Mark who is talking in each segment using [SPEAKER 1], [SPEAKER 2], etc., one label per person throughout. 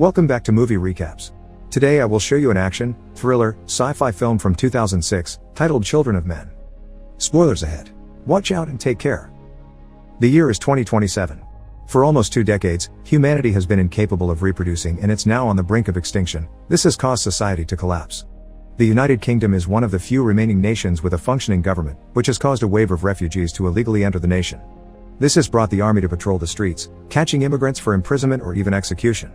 [SPEAKER 1] Welcome back to Movie Recaps. Today I will show you an action, thriller, sci-fi film from 2006, titled Children of Men. Spoilers ahead. Watch out and take care. The year is 2027. For almost 2 decades, humanity has been incapable of reproducing and it's now on the brink of extinction. This has caused society to collapse. The United Kingdom is one of the few remaining nations with a functioning government, which has caused a wave of refugees to illegally enter the nation. This has brought the army to patrol the streets, catching immigrants for imprisonment or even execution.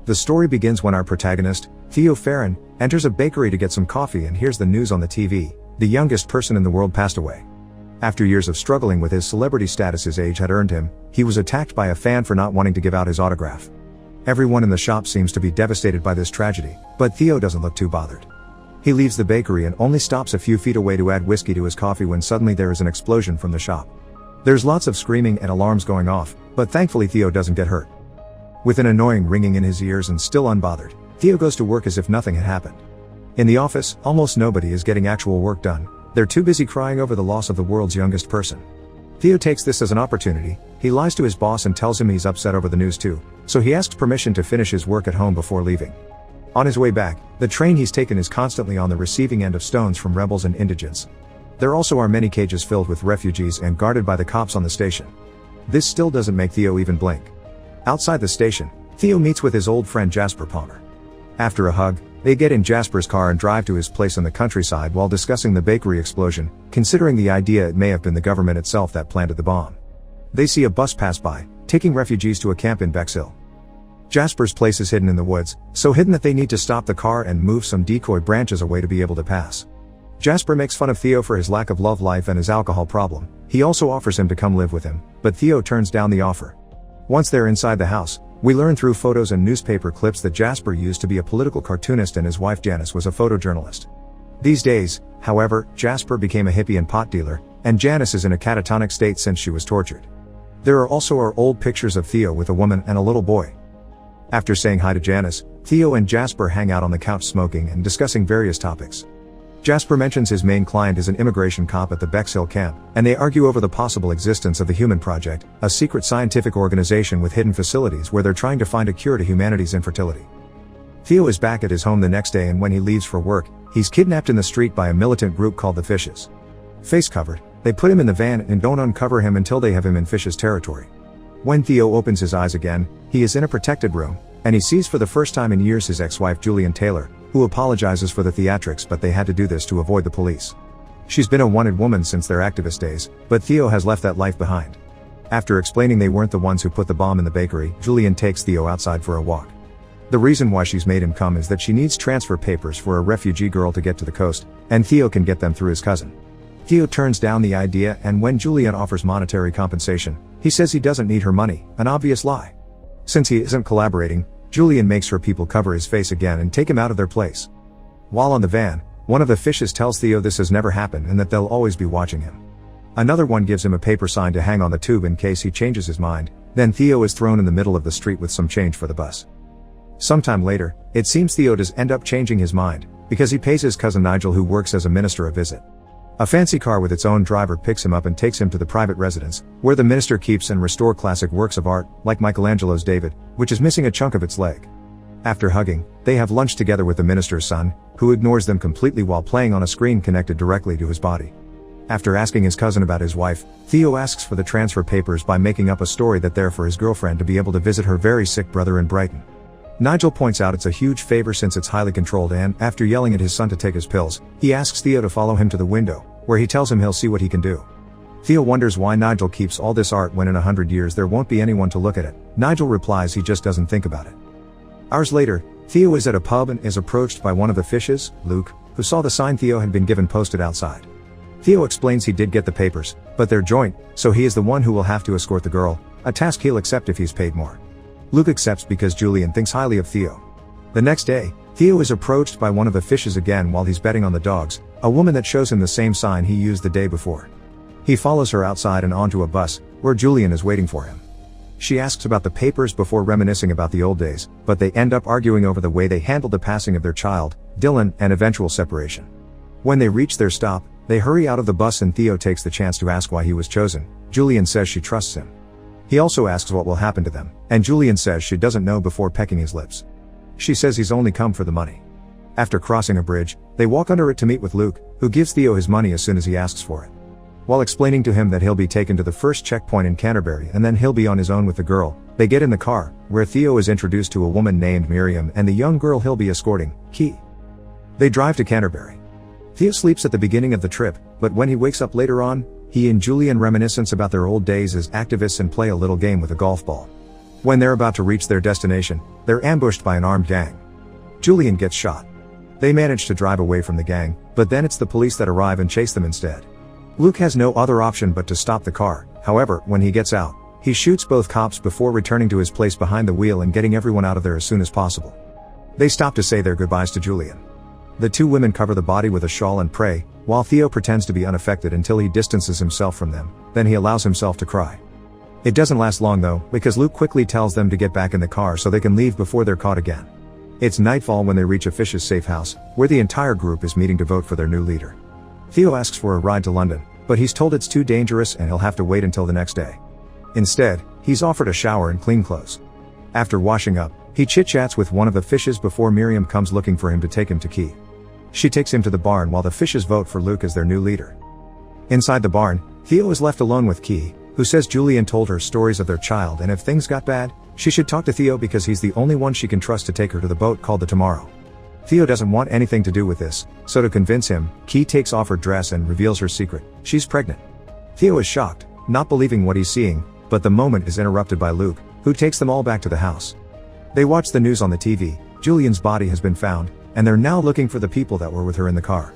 [SPEAKER 1] The story begins when our protagonist, Theo Farron, enters a bakery to get some coffee and hears the news on the TV. The youngest person in the world passed away. After years of struggling with his celebrity status his age had earned him, he was attacked by a fan for not wanting to give out his autograph. Everyone in the shop seems to be devastated by this tragedy, but Theo doesn't look too bothered. He leaves the bakery and only stops a few feet away to add whiskey to his coffee when suddenly there is an explosion from the shop. There's lots of screaming and alarms going off, but thankfully Theo doesn't get hurt. With an annoying ringing in his ears and still unbothered, Theo goes to work as if nothing had happened. In the office, almost nobody is getting actual work done. They're too busy crying over the loss of the world's youngest person. Theo takes this as an opportunity. He lies to his boss and tells him he's upset over the news too, so he asks permission to finish his work at home before leaving. On his way back, the train he's taken is constantly on the receiving end of stones from rebels and indigents. There also are many cages filled with refugees and guarded by the cops on the station. This still doesn't make Theo even blink. Outside the station, Theo meets with his old friend Jasper Palmer. After a hug, they get in Jasper's car and drive to his place in the countryside while discussing the bakery explosion, considering the idea it may have been the government itself that planted the bomb. They see a bus pass by, taking refugees to a camp in Bexhill. Jasper's place is hidden in the woods, so hidden that they need to stop the car and move some decoy branches away to be able to pass. Jasper makes fun of Theo for his lack of love life and his alcohol problem. He also offers him to come live with him, but Theo turns down the offer. Once they're inside the house, we learn through photos and newspaper clips that Jasper used to be a political cartoonist and his wife Janice was a photojournalist. These days, however, Jasper became a hippie and pot dealer, and Janice is in a catatonic state since she was tortured. There are also our old pictures of Theo with a woman and a little boy. After saying hi to Janice, Theo and Jasper hang out on the couch smoking and discussing various topics. Jasper mentions his main client is an immigration cop at the Bexhill camp, and they argue over the possible existence of the Human Project, a secret scientific organization with hidden facilities where they're trying to find a cure to humanity's infertility. Theo is back at his home the next day, and when he leaves for work, he's kidnapped in the street by a militant group called the Fishes. Face covered, they put him in the van and don't uncover him until they have him in Fishes territory. When Theo opens his eyes again, he is in a protected room, and he sees for the first time in years his ex-wife Julian Taylor, who apologizes for the theatrics, but they had to do this to avoid the police. She's been a wanted woman since their activist days, but Theo has left that life behind. After explaining they weren't the ones who put the bomb in the bakery, Julian takes Theo outside for a walk. The reason why she's made him come is that she needs transfer papers for a refugee girl to get to the coast, and Theo can get them through his cousin. Theo turns down the idea, and when Julian offers monetary compensation, he says he doesn't need her money, an obvious lie. Since he isn't collaborating, Julian makes her people cover his face again and take him out of their place. While on the van, one of the Fishes tells Theo this has never happened and that they'll always be watching him. Another one gives him a paper sign to hang on the tube in case he changes his mind. Then Theo is thrown in the middle of the street with some change for the bus. Sometime later, it seems Theo does end up changing his mind, because he pays his cousin Nigel, who works as a minister, a visit. A fancy car with its own driver picks him up and takes him to the private residence, where the minister keeps and restores classic works of art, like Michelangelo's David, which is missing a chunk of its leg. After hugging, they have lunch together with the minister's son, who ignores them completely while playing on a screen connected directly to his body. After asking his cousin about his wife, Theo asks for the transfer papers by making up a story that they're for his girlfriend to be able to visit her very sick brother in Brighton. Nigel points out it's a huge favor since it's highly controlled, and, after yelling at his son to take his pills, he asks Theo to follow him to the window, where he tells him he'll see what he can do. Theo wonders why Nigel keeps all this art when in 100 years there won't be anyone to look at it. Nigel replies he just doesn't think about it. Hours later, Theo is at a pub and is approached by one of the Fishes, Luke, who saw the sign Theo had been given posted outside. Theo explains he did get the papers, but they're joint, so he is the one who will have to escort the girl, a task he'll accept if he's paid more. Luke accepts because Julian thinks highly of Theo. The next day, Theo is approached by one of the Fishes again while he's betting on the dogs, a woman that shows him the same sign he used the day before. He follows her outside and onto a bus, where Julian is waiting for him. She asks about the papers before reminiscing about the old days, but they end up arguing over the way they handled the passing of their child, Dylan, and eventual separation. When they reach their stop, they hurry out of the bus and Theo takes the chance to ask why he was chosen. Julian says she trusts him. He also asks what will happen to them, and Julian says she doesn't know before pecking his lips. She says he's only come for the money. After crossing a bridge, they walk under it to meet with Luke, who gives Theo his money as soon as he asks for it. While explaining to him that he'll be taken to the first checkpoint in Canterbury and then he'll be on his own with the girl, they get in the car, where Theo is introduced to a woman named Miriam and the young girl he'll be escorting, Key. They drive to Canterbury. Theo sleeps at the beginning of the trip, but when he wakes up later on, he and Julian reminisce about their old days as activists and play a little game with a golf ball. When they're about to reach their destination, they're ambushed by an armed gang. Julian gets shot. They manage to drive away from the gang, but then it's the police that arrive and chase them instead. Luke has no other option but to stop the car. However, when he gets out, he shoots both cops before returning to his place behind the wheel and getting everyone out of there as soon as possible. They stop to say their goodbyes to Julian. The two women cover the body with a shawl and pray, while Theo pretends to be unaffected until he distances himself from them, then he allows himself to cry. It doesn't last long though, because Luke quickly tells them to get back in the car so they can leave before they're caught again. It's nightfall when they reach a Fish's safe house, where the entire group is meeting to vote for their new leader. Theo asks for a ride to London, but he's told it's too dangerous and he'll have to wait until the next day. Instead, he's offered a shower and clean clothes. After washing up, he chit-chats with one of the Fishes before Miriam comes looking for him to take him to Key. She takes him to the barn while the Fishes vote for Luke as their new leader. Inside the barn, Theo is left alone with Key, who says Julian told her stories of their child and if things got bad, she should talk to Theo because he's the only one she can trust to take her to the boat called the Tomorrow. Theo doesn't want anything to do with this, so to convince him, Key takes off her dress and reveals her secret. She's pregnant. Theo is shocked, not believing what he's seeing, but the moment is interrupted by Luke, who takes them all back to the house. They watch the news on the TV. Julian's body has been found, and they're now looking for the people that were with her in the car.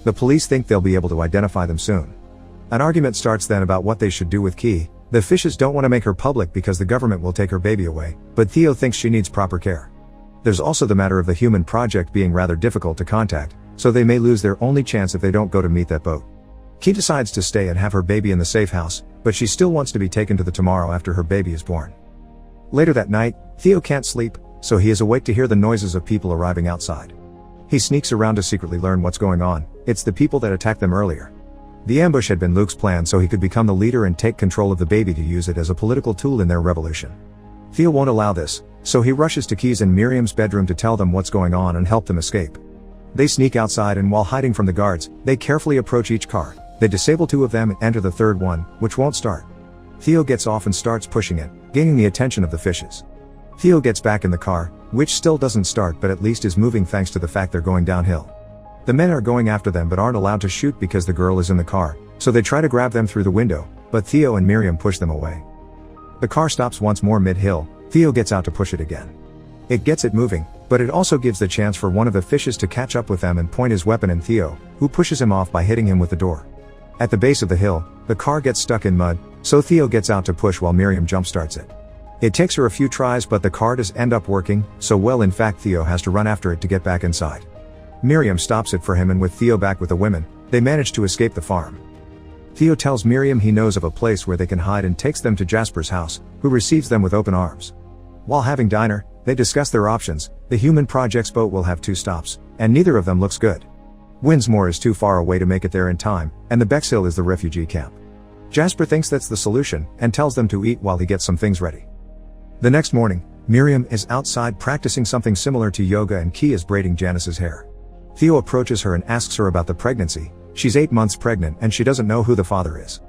[SPEAKER 1] The police think they'll be able to identify them soon. An argument starts then about what they should do with Key. The Fishes don't want to make her public because the government will take her baby away, but Theo thinks she needs proper care. There's also the matter of the human project being rather difficult to contact, so they may lose their only chance if they don't go to meet that boat. Key decides to stay and have her baby in the safe house, but she still wants to be taken to the Tomorrow after her baby is born. Later that night, Theo can't sleep, so he is awake to hear the noises of people arriving outside. He sneaks around to secretly learn what's going on. It's the people that attacked them earlier. The ambush had been Luke's plan so he could become the leader and take control of the baby to use it as a political tool in their revolution. Theo won't allow this, so he rushes to Key's and Miriam's bedroom to tell them what's going on and help them escape. They sneak outside and while hiding from the guards, they carefully approach each car. They disable two of them and enter the third one, which won't start. Theo gets off and starts pushing it, gaining the attention of the Fishes. Theo gets back in the car, which still doesn't start but at least is moving thanks to the fact they're going downhill. The men are going after them but aren't allowed to shoot because the girl is in the car, so they try to grab them through the window, but Theo and Miriam push them away. The car stops once more mid-hill. Theo gets out to push it again. It gets it moving, but it also gives the chance for one of the Fishes to catch up with them and point his weapon at Theo, who pushes him off by hitting him with the door. At the base of the hill, the car gets stuck in mud, so Theo gets out to push while Miriam jumpstarts it. It takes her a few tries but the car does end up working, so well in fact Theo has to run after it to get back inside. Miriam stops it for him and with Theo back with the women, they manage to escape the farm. Theo tells Miriam he knows of a place where they can hide and takes them to Jasper's house, who receives them with open arms. While having dinner, they discuss their options. The Human Project's boat will have 2 stops, and neither of them looks good. Winsmore is too far away to make it there in time, and the Bexhill is the refugee camp. Jasper thinks that's the solution, and tells them to eat while he gets some things ready. The next morning, Miriam is outside practicing something similar to yoga and Key is braiding Janice's hair. Theo approaches her and asks her about the pregnancy. She's 8 months pregnant and she doesn't know who the father is.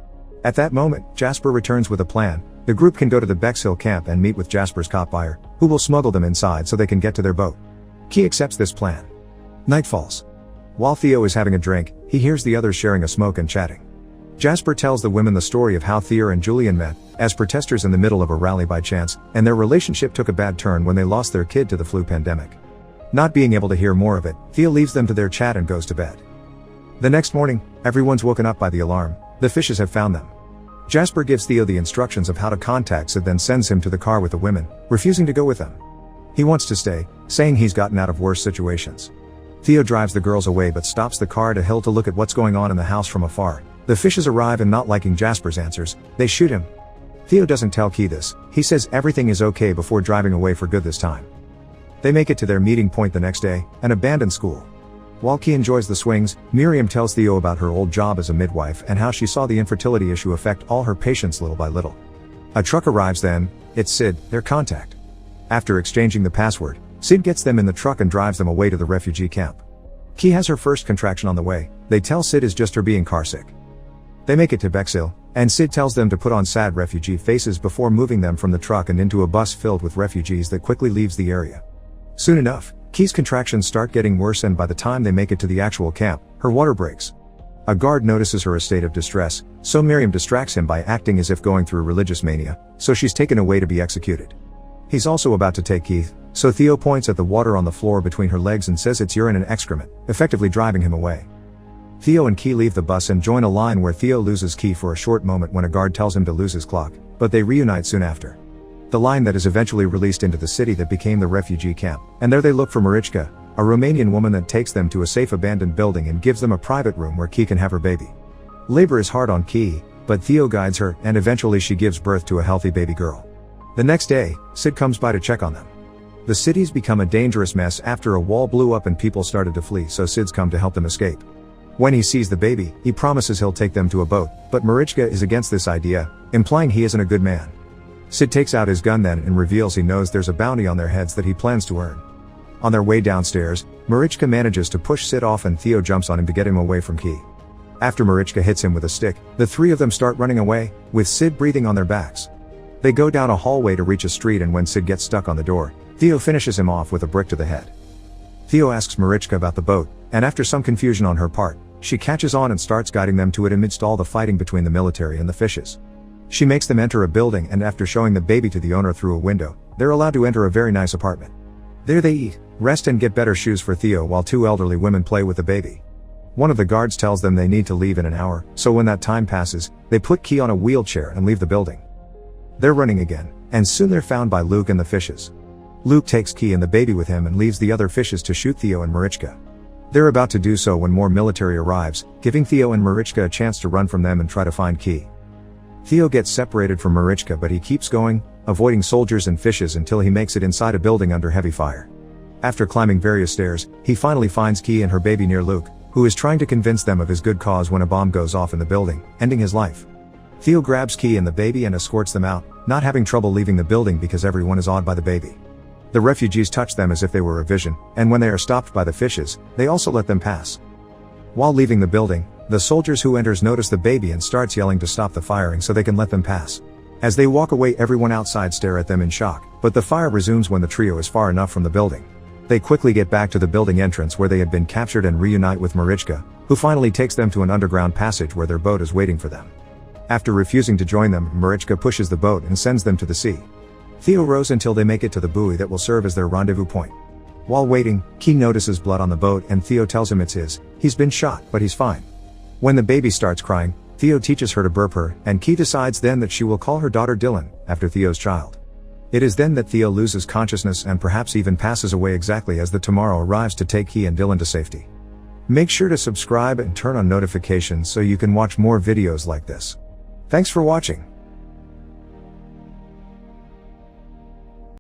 [SPEAKER 1] At that moment, Jasper returns with a plan. The group can go to the Bexhill camp and meet with Jasper's cop buyer, who will smuggle them inside so they can get to their boat. Key accepts this plan. Night falls. While Theo is having a drink, he hears the others sharing a smoke and chatting. Jasper tells the women the story of how Theo and Julian met, as protesters in the middle of a rally by chance, and their relationship took a bad turn when they lost their kid to the flu pandemic. Not being able to hear more of it, Theo leaves them to their chat and goes to bed. The next morning, everyone's woken up by the alarm. The Fishes have found them. Jasper gives Theo the instructions of how to contact Sid, then sends him to the car with the women, refusing to go with them. He wants to stay, saying he's gotten out of worse situations. Theo drives the girls away but stops the car at a hill to look at what's going on in the house from afar. The Fishes arrive and not liking Jasper's answers, they shoot him. Theo doesn't tell Key this. He says everything is okay before driving away for good this time. They make it to their meeting point the next day, an abandoned school. While Key enjoys the swings, Miriam tells Theo about her old job as a midwife and how she saw the infertility issue affect all her patients little by little. A truck arrives then, it's Sid, their contact. After exchanging the password, Sid gets them in the truck and drives them away to the refugee camp. Key has her first contraction on the way, they tell Sid is just her being carsick. They make it to Bexhill, and Sid tells them to put on sad refugee faces before moving them from the truck and into a bus filled with refugees that quickly leaves the area. Soon enough, Key's contractions start getting worse, and by the time they make it to the actual camp, her water breaks. A guard notices her state of distress, so Miriam distracts him by acting as if going through religious mania, so she's taken away to be executed. He's also about to take Keith, so Theo points at the water on the floor between her legs and says it's urine and excrement, effectively driving him away. Theo and Key leave the bus and join a line where Theo loses Key for a short moment when a guard tells him to lose his clock, but they reunite soon after. The line that is eventually released into the city that became the refugee camp, and there they look for Marichka, a Romanian woman that takes them to a safe abandoned building and gives them a private room where Key can have her baby. Labor is hard on Key, but Theo guides her, and eventually she gives birth to a healthy baby girl. The next day, Sid comes by to check on them. The city's become a dangerous mess after a wall blew up and people started to flee, so Sid's come to help them escape. When he sees the baby, he promises he'll take them to a boat, but Marichka is against this idea, implying he isn't a good man. Sid takes out his gun then and reveals he knows there's a bounty on their heads that he plans to earn. On their way downstairs, Marichka manages to push Sid off and Theo jumps on him to get him away from Key. After Marichka hits him with a stick, the three of them start running away, with Sid breathing on their backs. They go down a hallway to reach a street, and when Sid gets stuck on the door, Theo finishes him off with a brick to the head. Theo asks Marichka about the boat, and after some confusion on her part, she catches on and starts guiding them to it amidst all the fighting between the military and the fishes. She makes them enter a building, and after showing the baby to the owner through a window, they're allowed to enter a very nice apartment. There they eat, rest and get better shoes for Theo while two elderly women play with the baby. One of the guards tells them they need to leave in an hour, so when that time passes, they put Key on a wheelchair and leave the building. They're running again, and soon they're found by Luke and the fishes. Luke takes Key and the baby with him and leaves the other fishes to shoot Theo and Marichka. They're about to do so when more military arrives, giving Theo and Marichka a chance to run from them and try to find Key. Theo gets separated from Marichka, but he keeps going, avoiding soldiers and fishes until he makes it inside a building under heavy fire. After climbing various stairs, he finally finds Key and her baby near Luke, who is trying to convince them of his good cause when a bomb goes off in the building, ending his life. Theo grabs Key and the baby and escorts them out, not having trouble leaving the building because everyone is awed by the baby. The refugees touch them as if they were a vision, and when they are stopped by the fishes, they also let them pass. While leaving the building, the soldiers who enters notice the baby and starts yelling to stop the firing so they can let them pass. As they walk away, everyone outside stare at them in shock, but the fire resumes when the trio is far enough from the building. They quickly get back to the building entrance where they had been captured and reunite with Marichka, who finally takes them to an underground passage where their boat is waiting for them. After refusing to join them, Marichka pushes the boat and sends them to the sea. Theo rows until they make it to the buoy that will serve as their rendezvous point. While waiting, Key notices blood on the boat and Theo tells him it's his. He's been shot, but he's fine. When the baby starts crying, Theo teaches her to burp her, and Key decides then that she will call her daughter Dylan, after Theo's child. It is then that Theo loses consciousness and perhaps even passes away exactly as the Tomorrow arrives to take Key and Dylan to safety. Make sure to subscribe and turn on notifications so you can watch more videos like this. Thanks for watching.